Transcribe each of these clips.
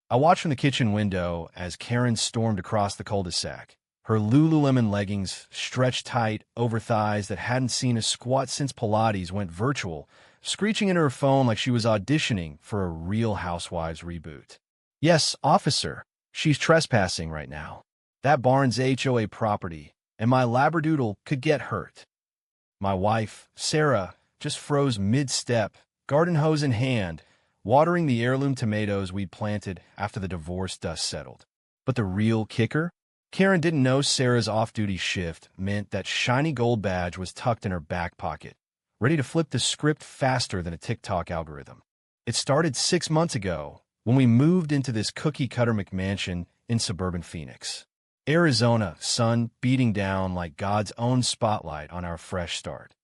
I watched from the kitchen window as Karen stormed across the cul-de-sac. Her Lululemon leggings stretched tight over thighs that hadn't seen a squat since Pilates went virtual, screeching into her phone like she was auditioning for a Real Housewives reboot. Yes, officer, she's trespassing right now. That barn's HOA property, and my Labradoodle could get hurt. My wife, Sarah, just froze mid-step, garden hose in hand, watering the heirloom tomatoes we'd planted after the divorce dust settled. But the real kicker? Karen didn't know Sarah's off-duty shift meant that shiny gold badge was tucked in her back pocket, ready to flip the script faster than a TikTok algorithm. It started 6 months ago when we moved into this cookie-cutter McMansion in suburban Phoenix, Arizona, sun beating down like God's own spotlight on our fresh start.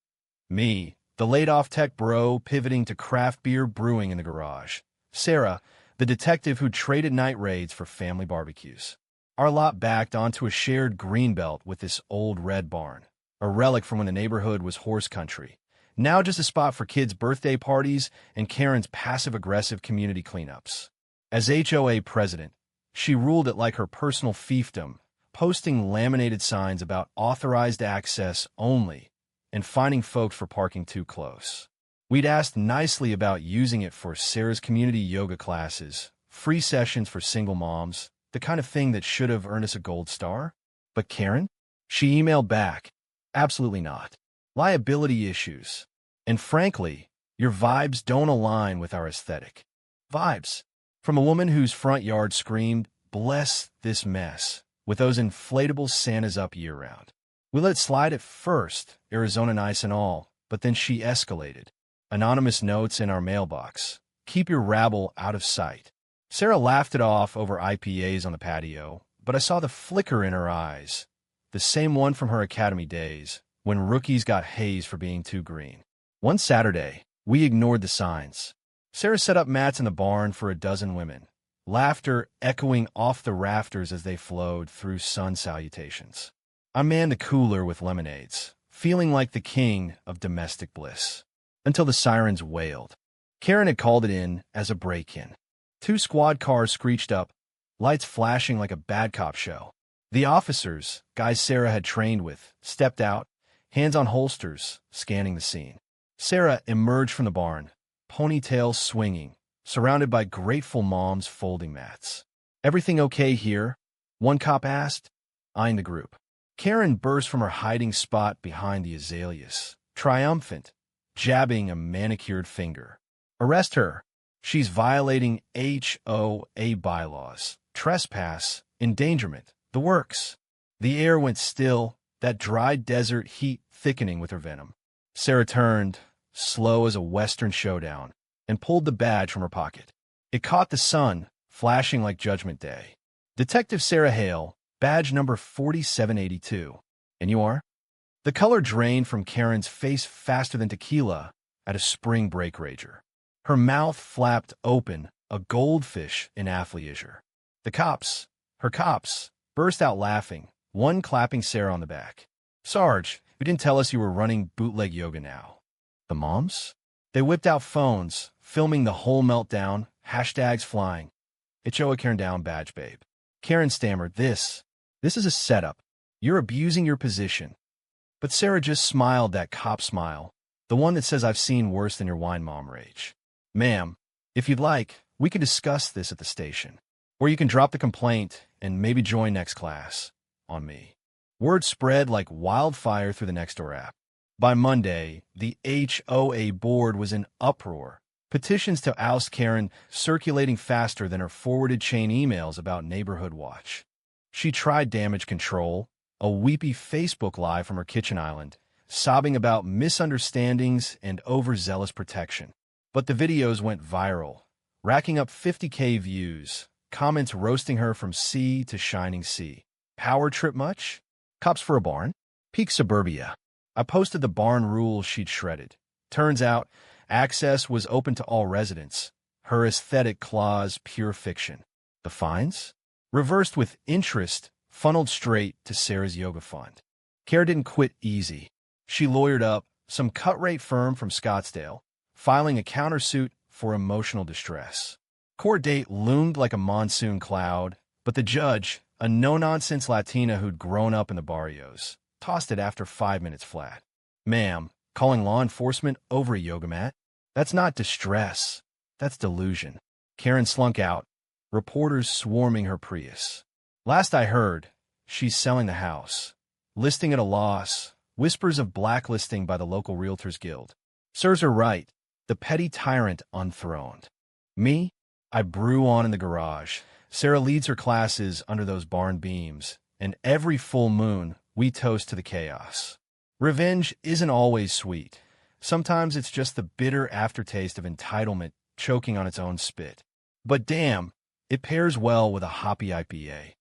Me, the laid-off tech bro pivoting to craft beer brewing in the garage. Sarah, the detective who traded night raids for family barbecues. Our lot backed onto a shared greenbelt with this old red barn, a relic from when the neighborhood was horse country. Now just a spot for kids' birthday parties and Karen's passive-aggressive community cleanups. As HOA president, she ruled it like her personal fiefdom, posting laminated signs about authorized access only and fining folks for parking too close. We'd asked nicely about using it for Sarah's community yoga classes, free sessions for single moms, the kind of thing that should have earned us a gold star. But Karen? She emailed back, absolutely not. Liability issues. And frankly, your vibes don't align with our aesthetic. Vibes. From a woman whose front yard screamed, "Bless this mess," with those inflatable Santas up year-round. We let it slide at first, Arizona nice and all, but then she escalated. Anonymous notes in our mailbox. Keep your rabble out of sight. Sarah laughed it off over IPAs on the patio, but I saw the flicker in her eyes, the same one from her academy days, when rookies got hazed for being too green. One Saturday, we ignored the signs. Sarah set up mats in the barn for a dozen women, laughter echoing off the rafters as they flowed through sun salutations. I manned the cooler with lemonades, feeling like the king of domestic bliss, until the sirens wailed. Karen had called it in as a break-in. 2 squad cars screeched up, lights flashing like a bad cop show. The officers, guys Sarah had trained with, stepped out, hands on holsters, scanning the scene. Sarah emerged from the barn, ponytail swinging, surrounded by grateful moms folding mats. "Everything okay here?" one cop asked, eyeing the group. Karen burst from her hiding spot behind the azaleas, triumphant, jabbing a manicured finger. "Arrest her. She's violating HOA bylaws, trespass, endangerment, the works." The air went still, that dry desert heat thickening with her venom. Sarah turned, slow as a Western showdown, and pulled the badge from her pocket. It caught the sun, flashing like Judgment Day. "Detective Sarah Hale, badge number 4782. And you are?" The color drained from Karen's face faster than tequila at a spring break rager. Her mouth flapped open, a goldfish in athleisure. The cops, her cops, burst out laughing, one clapping Sarah on the back. "Sarge, you didn't tell us you were running bootleg yoga now." The moms? They whipped out phones, filming the whole meltdown, hashtags flying. "HOA Karen down, badge babe." Karen stammered, This is a setup. You're abusing your position." But Sarah just smiled that cop smile, the one that says I've seen worse than your wine mom rage. "Ma'am, if you'd like, we can discuss this at the station. Or you can drop the complaint and maybe join next class. On me." Word spread like wildfire through the Nextdoor app. By Monday, the HOA board was in uproar, petitions to oust Karen circulating faster than her forwarded chain emails about Neighborhood Watch. She tried damage control, a weepy Facebook Live from her kitchen island, sobbing about misunderstandings and overzealous protection. But the videos went viral, racking up 50K views, comments roasting her from sea to shining sea. Power trip much? Cops for a barn? Peak suburbia. I posted the barn rules she'd shredded. Turns out, access was open to all residents. Her aesthetic clause pure fiction. The fines? Reversed with interest, funneled straight to Sarah's yoga fund. Kara didn't quit easy. She lawyered up some cut-rate firm from Scottsdale, filing a countersuit for emotional distress. Court date loomed like a monsoon cloud, but the judge, a no-nonsense Latina who'd grown up in the barrios, tossed it after 5 minutes flat. Ma'am, calling law enforcement over a yoga mat? That's not distress. That's delusion. Karen slunk out, reporters swarming her Prius. Last I heard, she's selling the house. Listing at a loss, whispers of blacklisting by the local Realtors Guild. Serves her right, the petty tyrant unthroned. Me? I brew on in the garage. Sarah leads her classes under those barn beams, and every full moon, we toast to the chaos. Revenge isn't always sweet. Sometimes it's just the bitter aftertaste of entitlement choking on its own spit. But damn, it pairs well with a hoppy IPA.